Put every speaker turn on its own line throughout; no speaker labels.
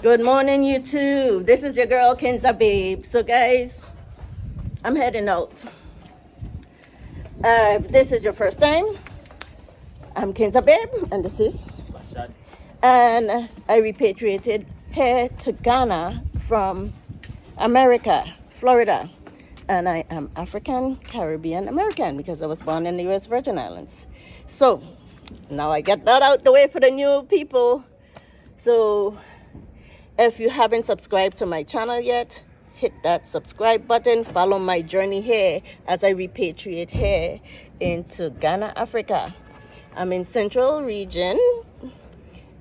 Good morning, YouTube. This is your girl, Kenza Babe. So, guys, I'm heading out. If this is your first time, I'm Kenza Babe, and this is... And I repatriated here to Ghana from America, Florida. And I am African, Caribbean, American because I was born in the U.S. Virgin Islands. So, now I get that out the way for the new people. So, if you haven't subscribed to my channel yet, hit that subscribe button. Follow my journey here as I repatriate here into Ghana, Africa. I'm in Central Region,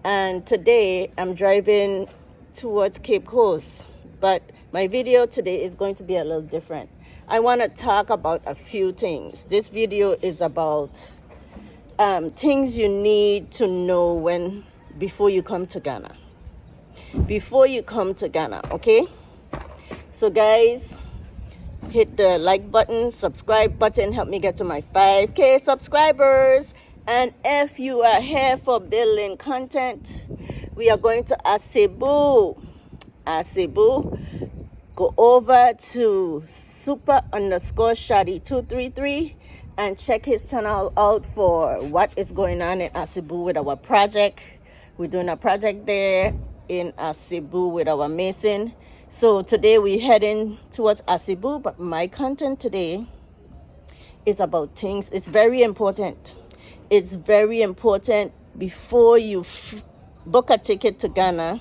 and today I'm driving towards Cape Coast. But my video today is going to be a little different. I want to talk about a few things. This video is about things you need to know before you come to Ghana. Before you come to Ghana, okay? So guys, hit the like button, subscribe button, help me get to my 5K subscribers. And if you are here for building content, we are going to Asebu. Go over to super_shadi233 and check his channel out for what is going on in Asebu with our project. We're doing a project there in Asebu with our mason. So today we're heading towards Asebu, but my content today is about things. It's very important. It's very important before you book a ticket to Ghana.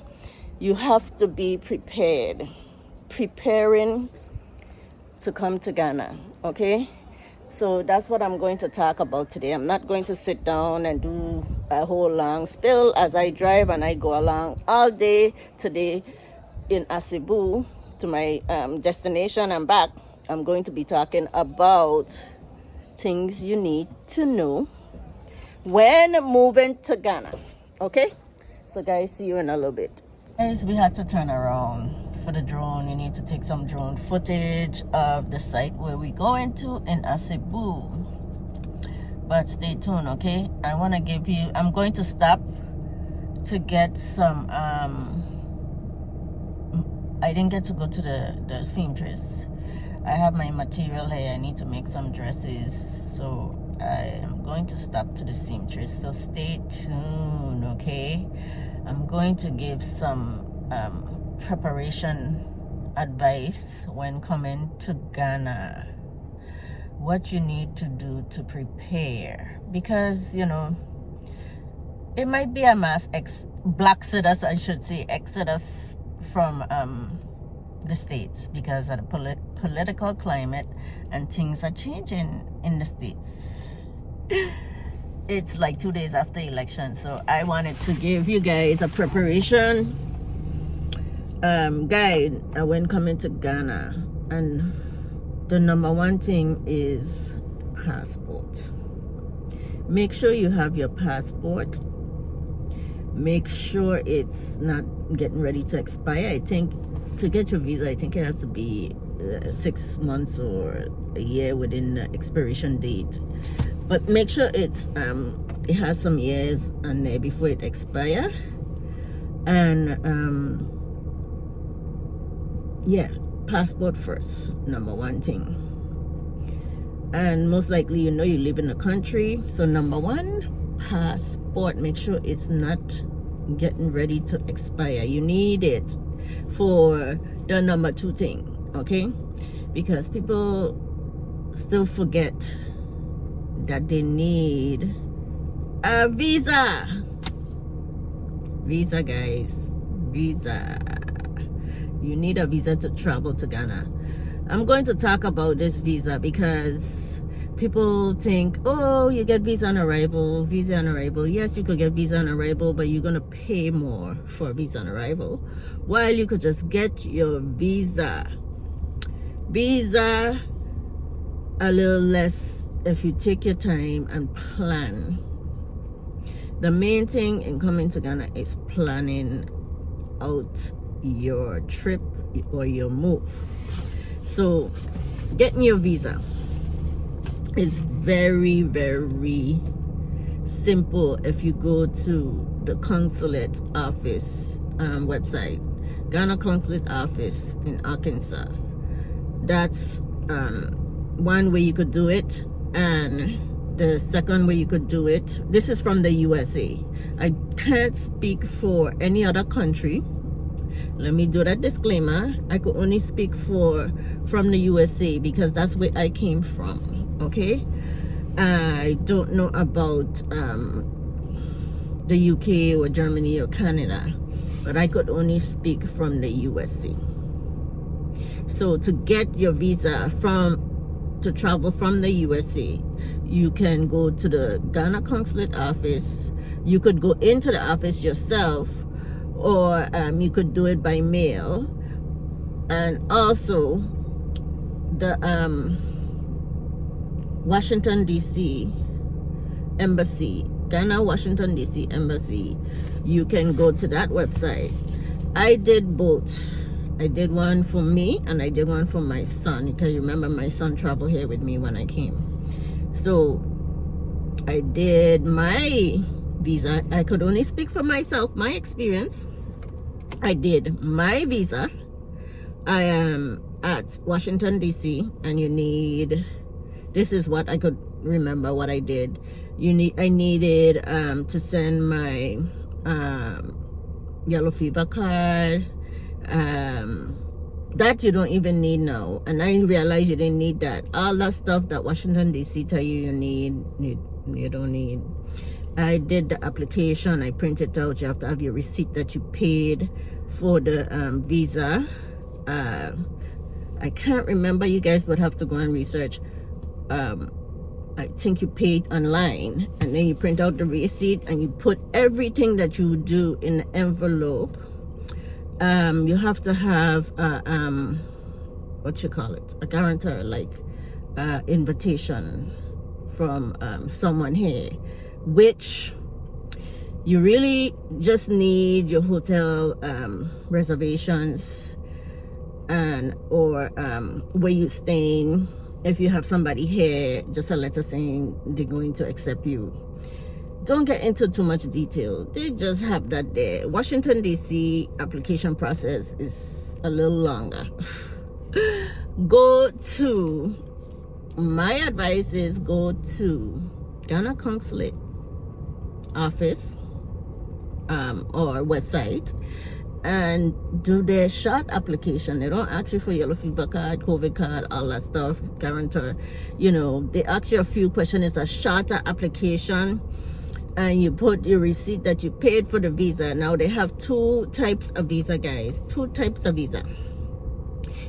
You have to be prepared. Preparing to come to Ghana, okay? So that's what I'm going to talk about today. I'm not going to sit down and do a whole long spill as I drive and I go along all day today in Asebu to my destination and back. I'm going to be talking about things you need to know when moving to Ghana, okay? So guys, see you in a little bit. Guys, we had to turn around for the drone. You need to take some drone footage of the site where we're going to in Asebu. But stay tuned, okay? I want to give you, I'm going to stop to get some, I didn't get to go to the seamstress. I have my material here. I need to make some dresses. So I am going to stop to the seamstress. So stay tuned, okay? I'm going to give some preparation advice when coming to Ghana. What you need to do to prepare, because you know it might be a mass black exodus, I should say, exodus from the states because of the political climate, and things are changing in the states. It's like 2 days after election, so I wanted to give you guys a preparation guide when coming to Ghana. And the number one thing is passport. Make sure you have your passport. Make sure it's not getting ready to expire. I think to get your visa, I think it has to be 6 months or a year within the expiration date. But make sure it has some years on there before it expire. And yeah, passport first, number one thing. And most likely you know you live in the country, so number one, passport. Make sure it's not getting ready to expire. You need it for the number two thing, okay? Because people still forget that they need a visa. Visa, guys, visa. You need a visa to travel to Ghana. I'm going to talk about this visa because people think, oh, you get visa on arrival, visa on arrival. Yes, you could get visa on arrival, but you're going to pay more for visa on arrival. While you could just get your visa a little less if you take your time and plan. The main thing in coming to Ghana is planning out your trip or your move. So getting your visa is very, very simple if you go to the consulate office website Ghana Consulate Office in Arkansas. That's one way you could do it. And the second way you could do it, this is from the USA. I can't speak for any other country. Let me do that disclaimer. I could only speak from the USA because that's where I came from. Okay, I don't know about the UK or Germany or Canada, but I could only speak from the USA. So to get your visa to travel from the USA, you can go to the Ghana Consulate Office. You could go into the office yourself, or you could do it by mail. And also the Washington DC Embassy, Ghana Washington DC Embassy, you can go to that website. I did both. I did one for me and I did one for my son. You can remember my son traveled here with me when I came. So I did my visa. I could only speak for myself, my experience. I did my visa. I am at Washington DC, and you need, this is what I could remember what I did. I needed to send my yellow fever card. That you don't even need now, and I realized you didn't need that. All that stuff that Washington DC tell you you don't need. I did the application. I printed out. You have to have your receipt that you paid for the visa. I can't remember. You guys would have to go and research. I think you paid online, and then you print out the receipt and you put everything that you do in the envelope. You have to have what you call it, a guarantor, like invitation from someone here, which you really just need your hotel reservations and or where you staying. If you have somebody here, just a letter saying they're going to accept you. Don't get into too much detail. They just have that there. Washington DC application process is a little longer. My advice is go to Ghana Consulate Office or website and do their short application. They don't ask you for yellow fever card, COVID card, all that stuff, guarantor. They ask you a few questions. It's a shorter application, and you put your receipt that you paid for the visa. Now they have two types of visa, guys. Two types of visa.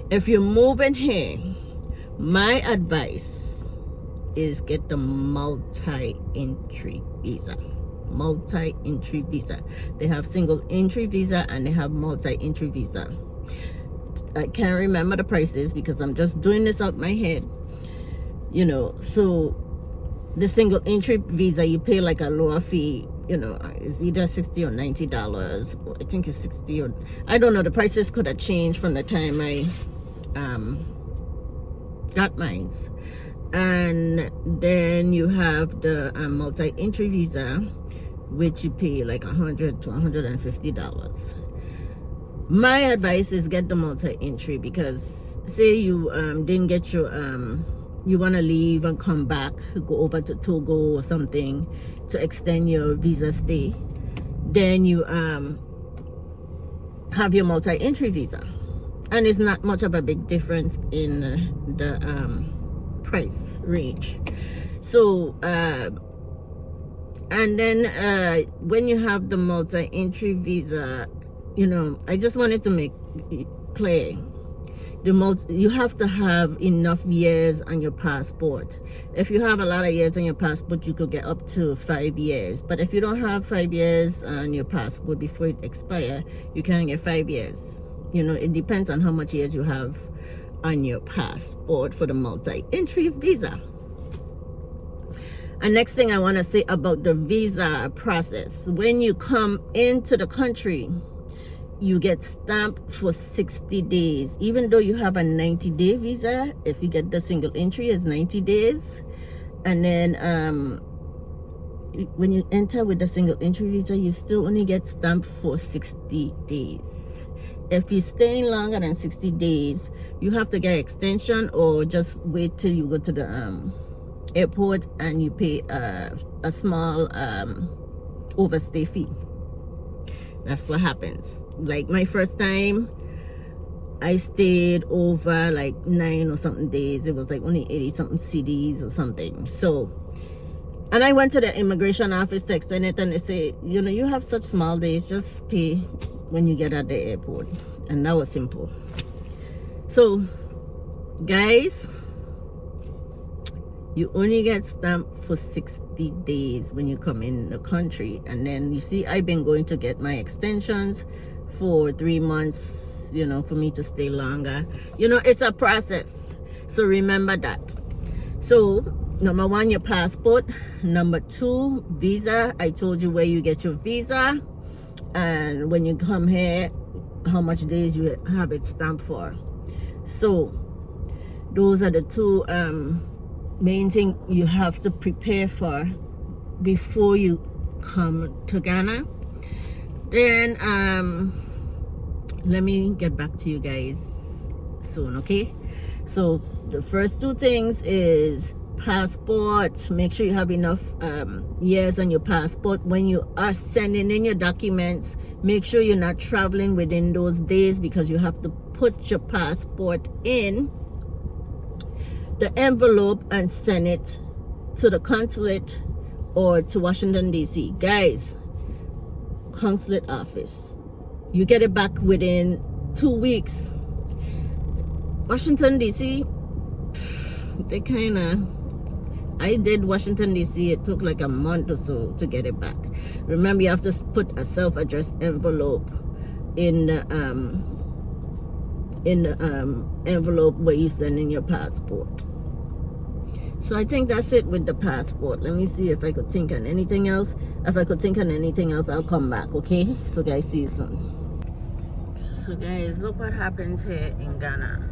If you're moving here, my advice is get the multi-entry visa. Multi-entry visa. They have single entry visa and they have multi-entry visa. I can't remember the prices because I'm just doing this out my head. So the single entry visa, you pay like a lower fee. It's either $60 or $90. I think it's 60 or I don't know. The prices could have changed from the time I got mine. And then you have the multi-entry visa, which you pay like $100 to $150. My advice is get the multi-entry, because say you didn't get your you want to leave and come back, go over to Togo or something to extend your visa stay, then you have your multi-entry visa, and it's not much of a big difference in the price range. So and then when you have the multi-entry visa, I just wanted to make it clear, you have to have enough years on your passport. If you have a lot of years on your passport, you could get up to 5 years. But if you don't have 5 years on your passport before it expires, you can't get 5 years. It depends on how much years you have on your passport for the multi-entry visa. And next thing I want to say about the visa process. When you come into the country, you get stamped for 60 days. Even though you have a 90-day visa, if you get the single entry, it's 90 days. And then when you enter with the single entry visa, you still only get stamped for 60 days. if you're staying longer than 60 days, you have to get extension, or just wait till you go to the airport and you pay a small overstay fee. That's what happens. Like my first time, I stayed over like 9 or something days. It was like only 80 something CDs or something. So, and I went to the immigration office to extend it, and they say, you know, you have such small days, just pay when you get at the airport. And that was simple. So guys, you only get stamped for 60 days when you come in the country. And then you see, I've been going to get my extensions for 3 months, you know, for me to stay longer. You know, it's a process, so remember that. So number 1, your passport. Number 2, visa. I told you where you get your visa, and when you come here, how much days you have it stamped for. So those are the 2 main thing you have to prepare for before you come to Ghana. Then let me get back to you guys soon, okay? So the first 2 things is passport. Make sure you have enough years on your passport. When you are sending in your documents, make sure you're not traveling within those days, because you have to put your passport in the envelope and send it to the consulate or to Washington DC. Guys, consulate office, you get it back within 2 weeks. Washington DC, they kind of, I did Washington DC, it took like a month or so to get it back. Remember, you have to put a self-addressed envelope in the envelope where you send in your passport. So I think that's it with the passport. Let me see if I could think on anything else. If I could think on anything else, I'll come back, okay? So guys, see you soon. So guys, look what happens here in Ghana.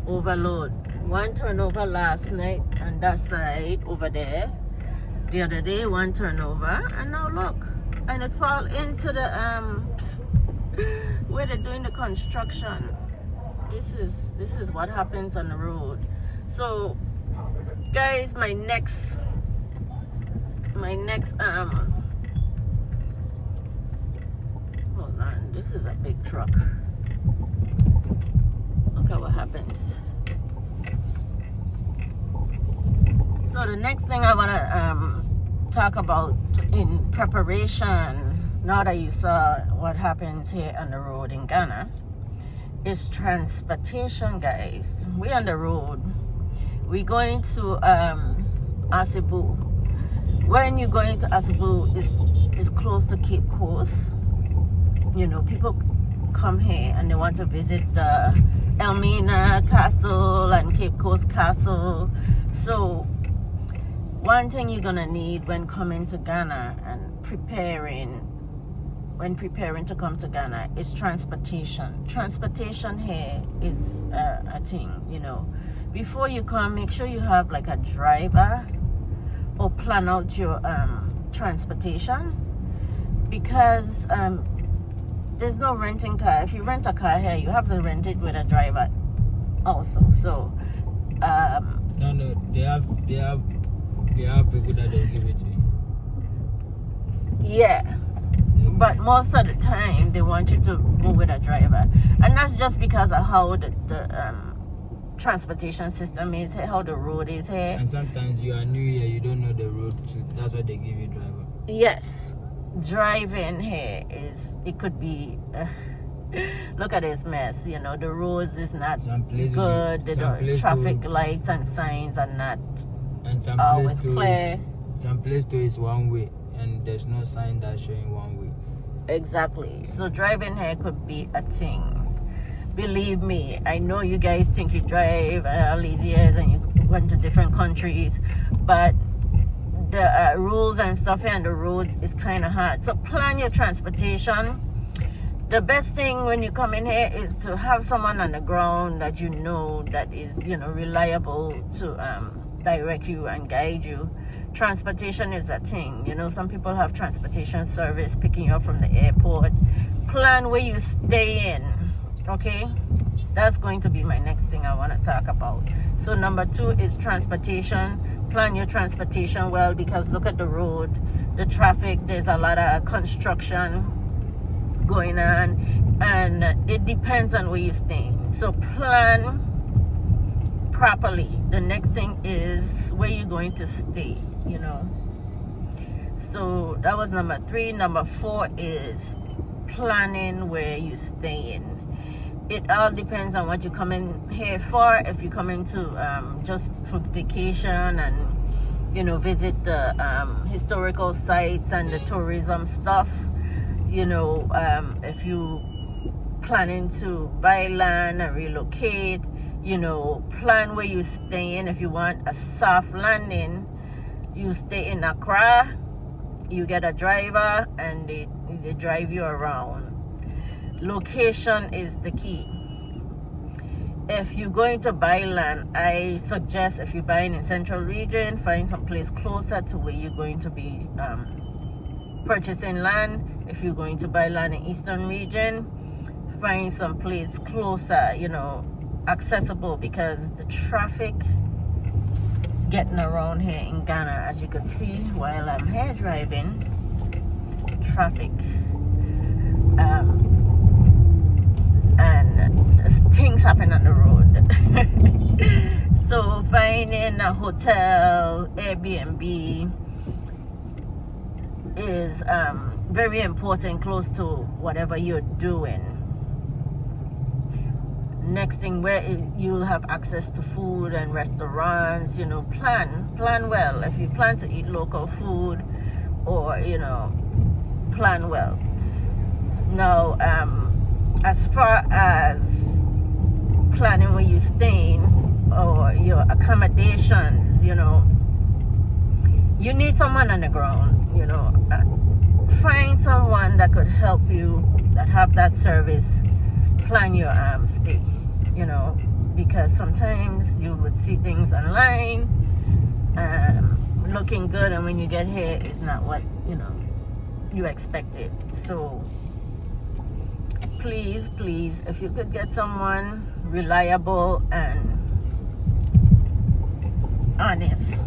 Overload. 1 turnover last night on that side over there. The other day, 1 turnover, and now look, and it fall into the where they're doing the construction. This is what happens on the road. So guys, my next hold on, this is a big truck. Look at what happens. So the next thing I want to talk about in preparation, now that you saw what happens here on the road in Ghana, is transportation, guys. We're on the road. We're going to Asebu. When you're going to Asebu, is close to Cape Coast. You know, people come here and they want to visit the Elmina Castle and Cape Coast Castle. So one thing you're gonna need when coming to Ghana and preparing to come to Ghana is transportation. Transportation here is a thing, you know. Before you come, make sure you have like a driver, or plan out your transportation, because there's no renting car. If you rent a car here, you have to rent it with a driver also. So
no, they have people that they'll give it to you.
Yeah. But most of the time, they want you to go with a driver. And that's just because of how the transportation system is here, how the road is here.
And sometimes you are new here, you don't know the road, so that's why they give you driver.
Yes. Driving here it could be... look at this mess, you know. The roads is not good. The traffic lights and signs are not always clear.
Some place too is one way, and there's no sign that's showing one way.
Exactly. So driving here could be a thing. Believe me, I know you guys think you drive all these years and you went to different countries, but the rules and stuff here on the roads is kind of hard. So plan your transportation. The best thing when you come in here is to have someone on the ground that you know that is, you know, reliable to direct you and guide you transportation is a thing. You know, some people have transportation service picking you up from the airport. Plan where you stay in, okay? That's going to be my next thing I want to talk about. So number 2 is transportation. Plan your transportation well, because look at the road, the traffic. There's a lot of construction going on, and it depends on where you're staying. So plan properly. The next thing is where you're going to stay, you know. So that was number 3. Number 4 is planning where you stay in. It all depends on what you're coming here for. If you're coming to just for vacation and, you know, visit the historical sites and the tourism stuff, you know, if you planning to buy land and relocate, you know, plan where you stay in. If you want a soft landing, you stay in Accra, you get a driver and they drive you around. Location is the key. If you're going to buy land, I suggest if you're buying in Central Region, find some place closer to where you're going to be purchasing land. If you're going to buy land in Eastern Region, find some place closer, you know, accessible, because the traffic getting around here in Ghana, as you can see while I'm here driving, traffic and things happen on the road. So finding a hotel, Airbnb is very important, close to whatever you're doing. Next thing, where you'll have access to food and restaurants, you know, plan well. If you plan to eat local food, or, you know, plan well. Now, as far as planning where you're staying or your accommodations, you know, you need someone on the ground, you know. Find someone that could help you, that have that service. Plan your stay, you know, because sometimes you would see things online looking good, and when you get here, it's not what, you know, you expected. So please, if you could get someone reliable and honest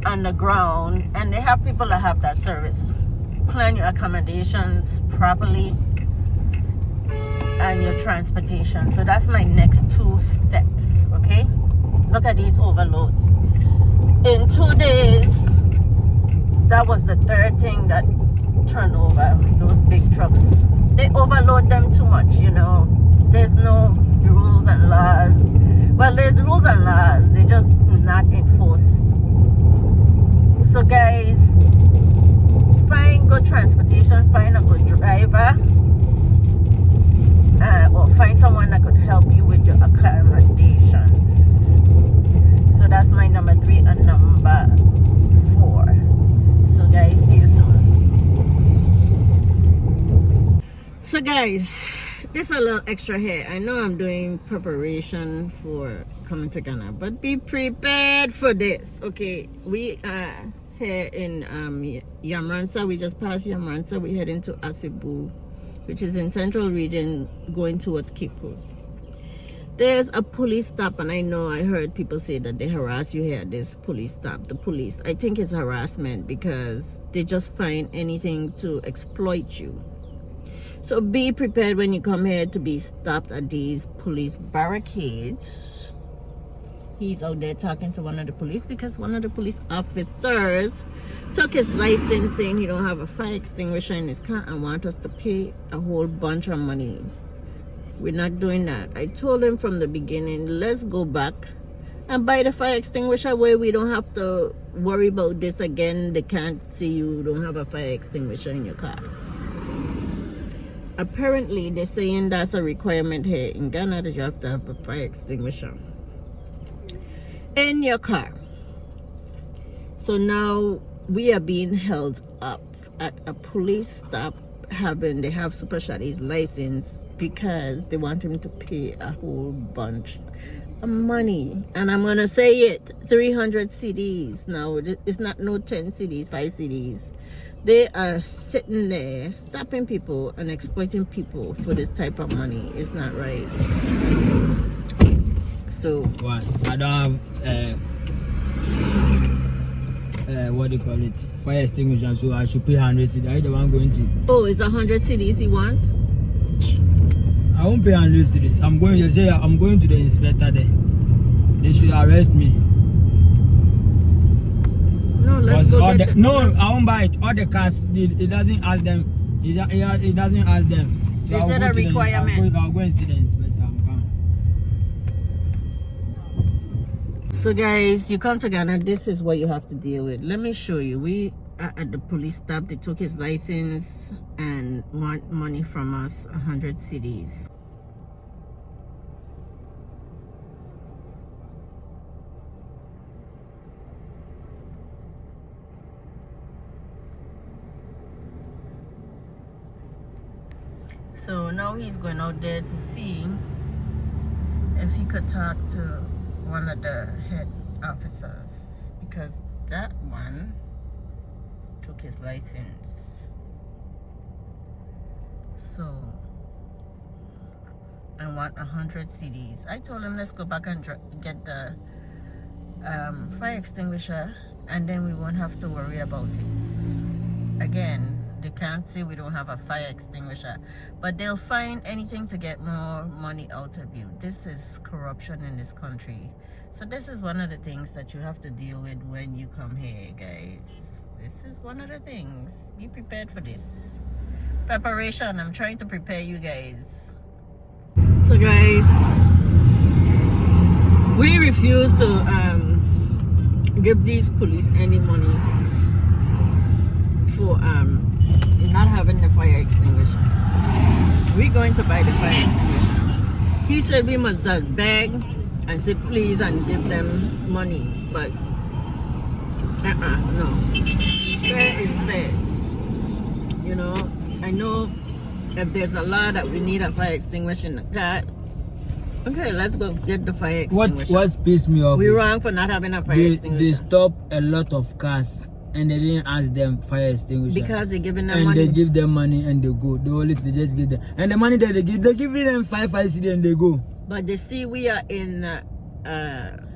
on the ground, and they have people that have that service, plan your accommodations properly and your transportation. So that's my next 2 steps, okay? Look at these overloads. In 2 days, that was the 3rd thing that turned over. Those big trucks, they overload them too much, you know. There's no rules and laws. Well, there's rules and laws, they're just not enforced. So guys, find good transportation, find a good driver, or find someone that could help you with your accommodations. So that's my number 3 and number 4. So guys, see you soon. So guys, this a little extra here. I know I'm doing preparation for coming to Ghana, but be prepared for this, okay? We are here in Yamransa. We just passed Yamransa. We head into Asibu, which is in Central Region, going towards Cape Coast. There's a police stop, and I know I heard people say that they harass you here at this police stop. The police, I think it's harassment, because they just find anything to exploit you. So be prepared when you come here to be stopped at these police barricades. He's out there talking to one of the police, because one of the police officers took his license saying he don't have a fire extinguisher in his car and want us to pay a whole bunch of money. We're not doing that. I told him from the beginning, let's go back and buy the fire extinguisher where we don't have to worry about this again. They can't see you don't have a fire extinguisher in your car. Apparently, they're saying that's a requirement here in Ghana, that you have to have a fire extinguisher in your car. So now we are being held up at a police stop. They have Super Shadi's license, because they want him to pay a whole bunch money, and I'm gonna say it, 300 CDs. Now it's not no 10 CDs, 5 CDs. They are sitting there stopping people and exploiting people for this type of money. It's not right. So
Why? I don't have what do you call it? Fire extinguisher, so I should pay 100 cedis. Are you the one going to?
oh, it's 100 CDs you want?
I won't pay 100 cedis. I'm going to the inspector there. They should arrest me.
No, let's go
All
get
the, no, I won't buy it. All the cars, it doesn't ask them. It doesn't ask them. So
Is that a requirement?
I'll go and see the inspector. I'm coming.
So guys, you come to Ghana, this is what you have to deal with. Let me show you. We are at the police stop. They took his license and want money from us, 100 CDs. So now he's going out there to see if he could talk to one of the head officers, because that one took his license. So I want 100 CDs. I told him let's go back and get the fire extinguisher, and then we won't have to worry about it again. They can't say we don't have a fire extinguisher, but they'll find anything to get more money out of you. This is corruption in this country. So this is one of the things that you have to deal with when you come here, guys. This is one of the things. Be prepared for this. Preparation. I'm trying to prepare you guys. So guys, we refuse to give these police any money for not having the fire extinguisher. We're going to buy the fire extinguisher. He said we must beg and say please and give them money, but no. Fair is fair. You know, I know if there's a law that we need a fire extinguisher in the car, okay, let's go get the fire extinguisher.
What pissed me off?
We're wrong for not having a fire extinguisher.
They stop a lot of cars and they didn't ask them fire extinguisher.
Because they're giving them
and
money.
They give them money and they go. They just give them. And the money that they give, they're giving them 5 CD and they go.
But they see we are in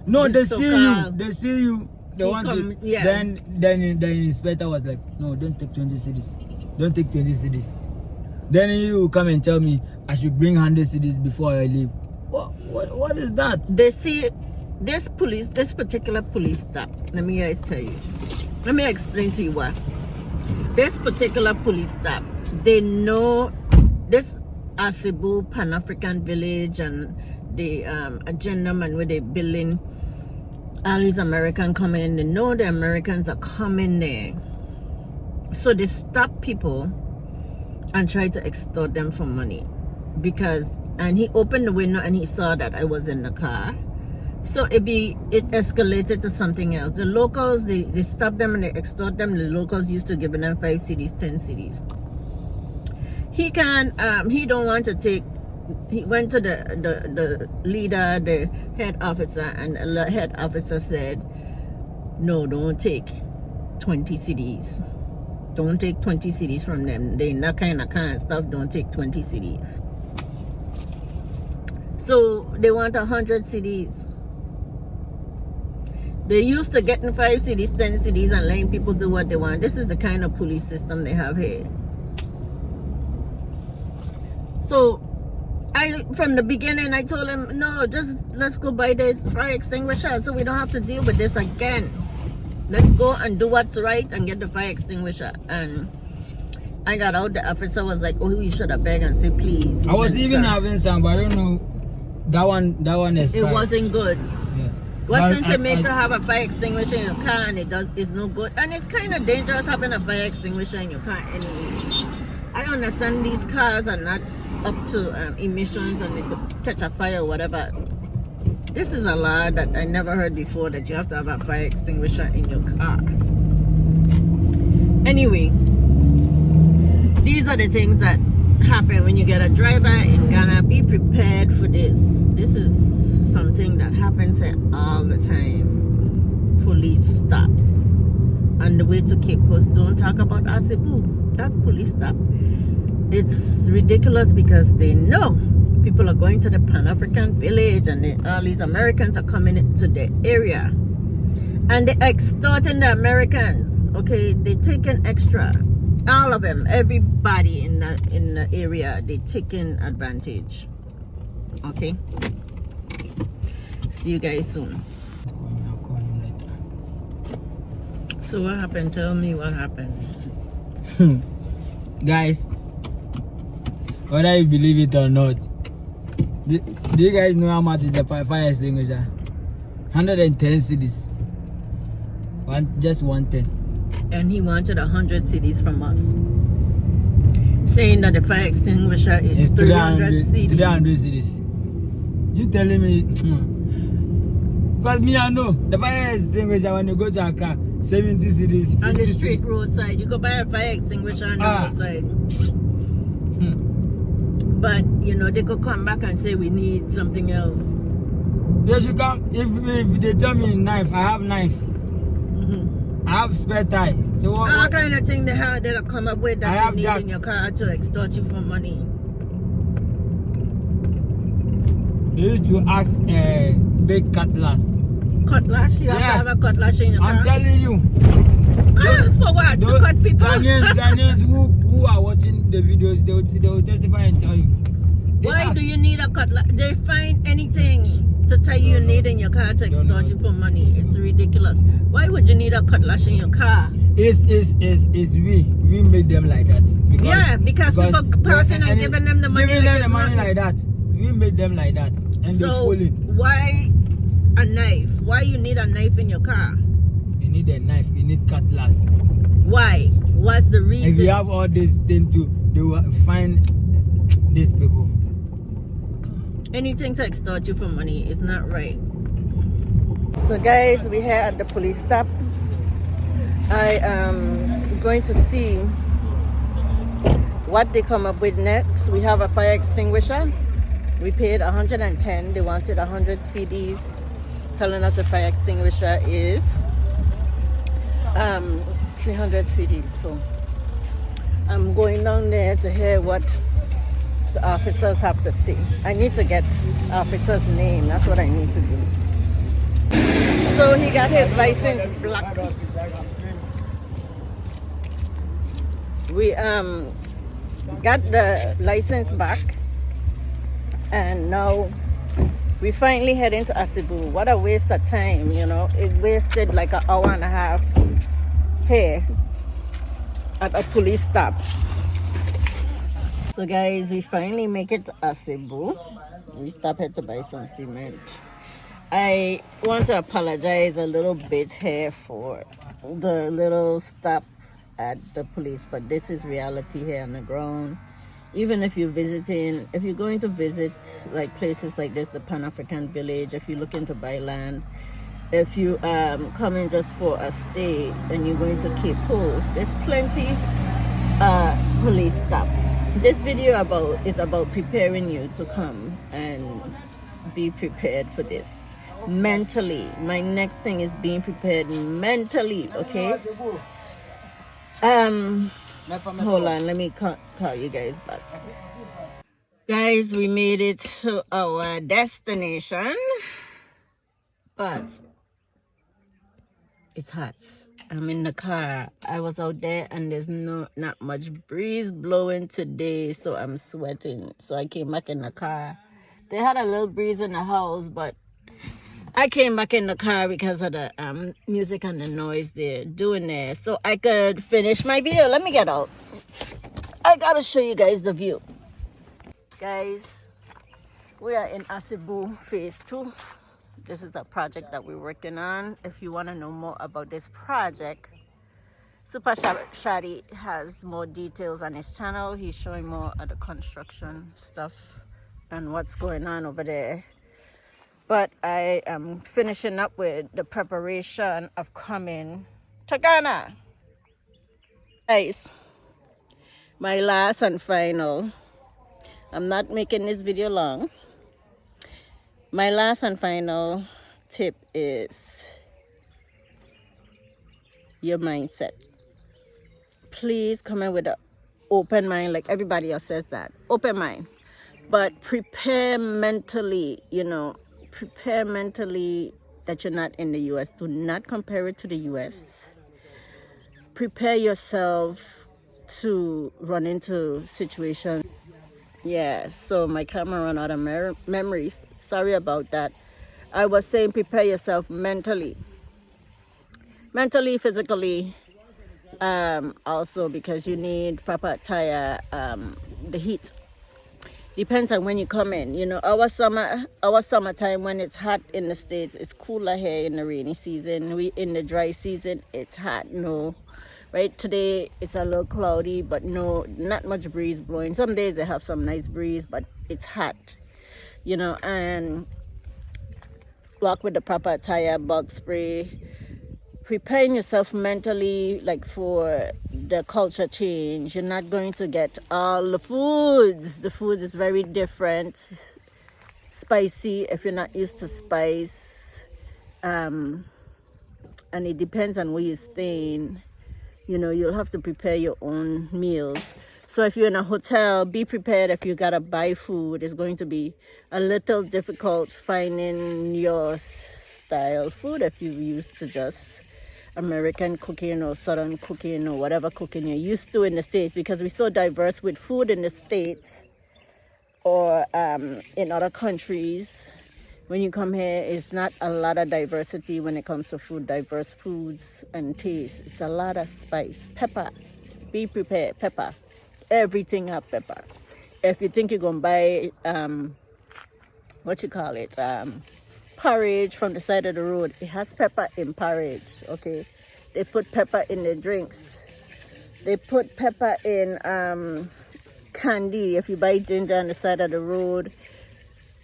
no, they see you.
They
see you. They want to.
Yeah.
Then the inspector was like, no, don't take 20 CDs. Don't take 20 CDs. Then you come and tell me I should bring 100 CDs before I leave. What is that?
They see this particular police stop. Let me guys tell you. Let me explain to you what. This particular police stop, they know this Cebu Pan-African village and the agenda man where they building all these Americans coming. They know the Americans are coming there. So they stop people and try to extort them for money. And he opened the window and he saw that I was in the car. So it escalated to something else. The locals, they stop them and they extort them. The locals used to giving them 5 CDs, 10 CDs. He don't want to take. He went to the leader, the head officer, and the head officer said, no, don't take 20 CDs. Don't take 20 CDs from them. They not kind of stuff. Don't take 20 CDs. So they want 100 CDs. They used to getting 5 CDs, 10 CDs and letting people do what they want. This is the kind of police system they have here. So from the beginning, I told him, no, just let's go buy this fire extinguisher so we don't have to deal with this again. Let's go and do what's right and get the fire extinguisher. And I got out, the officer was like, oh, we should have begged and say please.
I was even having some, but I don't know. That one is.
It wasn't good.
Yeah.
What's sense it make to have a fire extinguisher in your car and it's no good? And it's kind of dangerous having a fire extinguisher in your car anyway. I understand these cars are not up to emissions and they could catch a fire or whatever. This is a law that I never heard before, that you have to have a fire extinguisher in your car. Anyway, these are the things that happens when you get a driver in Ghana. Be prepared for this. This is something that happens here all the time. Police stops on the way to Cape Coast. Don't talk about Asebu. That police stop. It's ridiculous because they know people are going to the Pan-African village and all these Americans are coming into the area. And they're extorting the Americans. Okay, they take an extra. All of them, everybody in the area, they taking advantage. Okay. See you guys soon. So what happened? Tell me what happened.
Guys, whether you believe it or not, do you guys know how much is the fire extinguisher? 110 cedis. Just 110.
And he wanted 100 cedis from us, saying that the fire extinguisher is 300 cedis.
300 cedis. You telling me? Because me, I know the fire extinguisher when you go to Accra, 70 cedis.
On the street roadside, you could buy a fire extinguisher on the roadside. But you know, they could come back and say we need something else.
They should come. If they tell me knife, I have knife. I have spare tie. So
what kind of thing they'll come up with that you need
jack
in your car to extort you for money?
They used to ask big cutlass.
Cutlass? You have to have a cutlass in your car?
I'm telling you.
For what? To cut people?
Ghanaians who are watching the videos, they will testify and tell you.
Why do you need a cutlass? They find anything to tell you need in your car to extort you for money. It's ridiculous. Why would you need a cutlass in your car?
We make them like that.
Because people passing and giving them the money.
Giving them the money like that. We made them like that. And they're fooling.
Why a knife? Why you need a knife in your car?
You need a knife, you need cutlass.
Why? What's the reason?
If you have all this thing too, they will find these people.
Anything to extort you for money is not right. So guys, we're here at the police stop. I am going to see what they come up with next. We have a fire extinguisher. We paid 110. They wanted 100 CDs, telling us the fire extinguisher is 300 CDs. So I'm going down there to hear what the officers have to say. I need to get officer's name. That's what I need to do. So he got his license black. We got the license back, and now we finally head into Asebu. What a waste of time, you know. It wasted like an hour and a half here at a police stop. So guys, we finally make it to Asebu. We stop here to buy some cement. I want to apologize a little bit here for the little stop at the police, but this is reality here on the ground. Even if you're going to visit like places like this, the Pan-African village, if you're looking to buy land, if you coming just for a stay and you're going to Cape Coast, there's plenty police stop. This video is about preparing you to come and be prepared for this mentally. My next thing is being prepared mentally. Okay. Hold on, let me call you guys back. Guys, we made it to our destination, but it's hot. I'm in the car. I was out there and there's not much breeze blowing today, so I'm sweating. So I came back in the car. They had a little breeze in the house, but I came back in the car because of the music and the noise they're doing there, so I could finish my video. Let me get out. I gotta show you guys the view. Guys, we are in Asebu phase 2. This is a project that we're working on. If you want to know more about this project, Super Shadi has more details on his channel. He's showing more of the construction stuff and what's going on over there. But I am finishing up with the preparation of coming to Ghana. Guys, my last and final I'm not making this video long. My last and final tip is your mindset. Please come in with an open mind, like everybody else says that. Open mind. But prepare mentally, prepare mentally that you're not in the US. Do not compare it to the US. Prepare yourself to run into situations. Yeah, so my camera ran out of memories. Sorry about that. I was saying prepare yourself mentally, physically, also because you need proper attire. The heat depends on when you come in. Our summertime, when it's hot in the States, it's cooler here in the rainy season. In the dry season, it's hot. No, right? Today it's a little cloudy, but no, not much breeze blowing. Some days they have some nice breeze, but it's hot. And walk with the proper attire, bug spray. Preparing yourself mentally, like for the culture change. You're not going to get all the foods. The food is very different, spicy if you're not used to spice, and it depends on where you're staying. You'll have to prepare your own meals. So if you're in a hotel, be prepared. If you gotta buy food, it's going to be a little difficult finding your style food if you're used to just American cooking or Southern cooking or whatever cooking you're used to in the States, because we're so diverse with food in the States or in other countries. When you come here, it's not a lot of diversity when it comes to food, diverse foods and taste. It's a lot of spice. Pepper, be prepared, pepper. Everything have pepper. If you think you're going to buy, porridge from the side of the road, it has pepper in porridge, okay? They put pepper in the drinks. They put pepper in candy. If you buy ginger on the side of the road,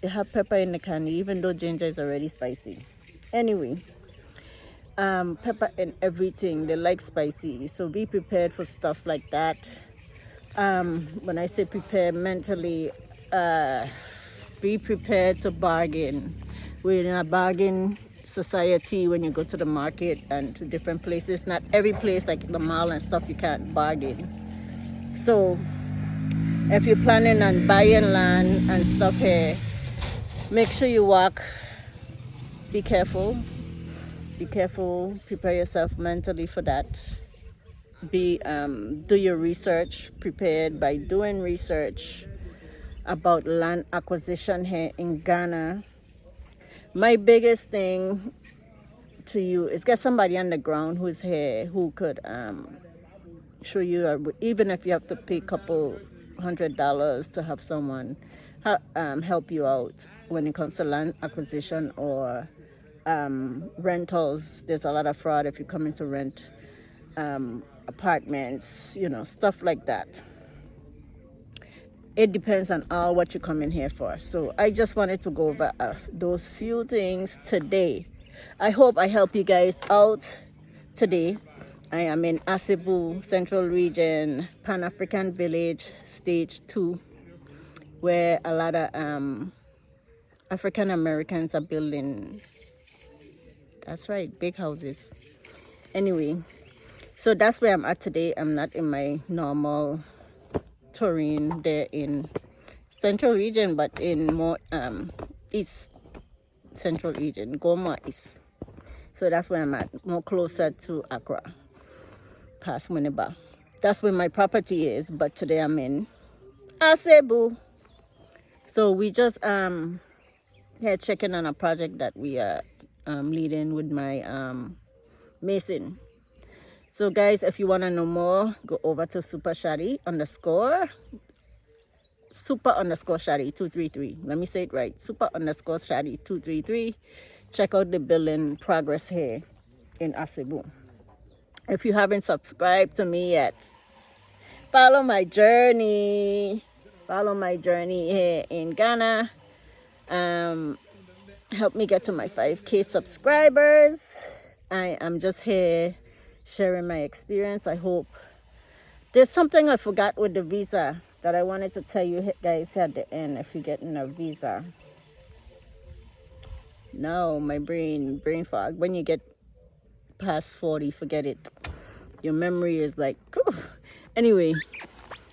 they have pepper in the candy, even though ginger is already spicy. Anyway, pepper in everything. They like spicy, so be prepared for stuff like that. When I say prepare mentally, be prepared to bargain. We're in a bargain society. When you go to the market and to different places, not every place like the mall and stuff you can't bargain. So if you're planning on buying land and stuff here, make sure you walk. Be careful. Prepare yourself mentally for that. Do your research. Prepared by doing research about land acquisition here in Ghana. My biggest thing to you is get somebody on the ground who's here who could show you, even if you have to pay a couple $100 to have someone help you out when it comes to land acquisition or rentals. There's a lot of fraud if you come in to rent apartments, stuff like that. It depends on all what you come in here for. So I just wanted to go over those few things today. I hope I help you guys out today. I am in Asebu, Central Region, Pan-African Village, Stage 2, where a lot of African Americans are building, that's right, big houses. Anyway, so that's where I'm at today. I'm not in my normal touring there in Central Region, but in more East Central Region, Goma East. So that's where I'm at, more closer to Accra, past Winneba. That's where my property is, but today I'm in Asebu. So we just here checking on a project that we are leading with my mason. So guys, if you want to know more, go over to super Shadi Shadi 233. Let me say it right. Super Shadi 233. Check out the building progress here in Asebu. If you haven't subscribed to me yet, follow my journey. Follow my journey here in Ghana. Help me get to my 5K subscribers. I am just here sharing my experience. I hope there's something I forgot with the visa. that I wanted to tell you guys at the end if you're getting a visa. No, my brain fog. When you get past 40, forget it. Your memory is like, whew. Anyway,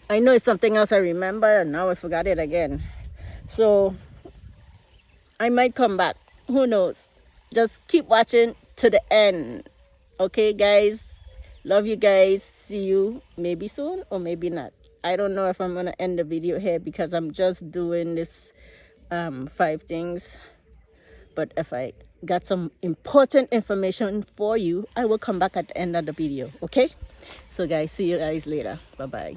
I know it's something else I remember and now I forgot it again. So I might come back. Who knows? Just keep watching to the end. Okay, guys? Love you guys. See you maybe soon or maybe not. I don't know if I'm going to end the video here because I'm just doing this 5 things. But if I got some important information for you, I will come back at the end of the video. Okay? So guys, see you guys later. Bye-bye.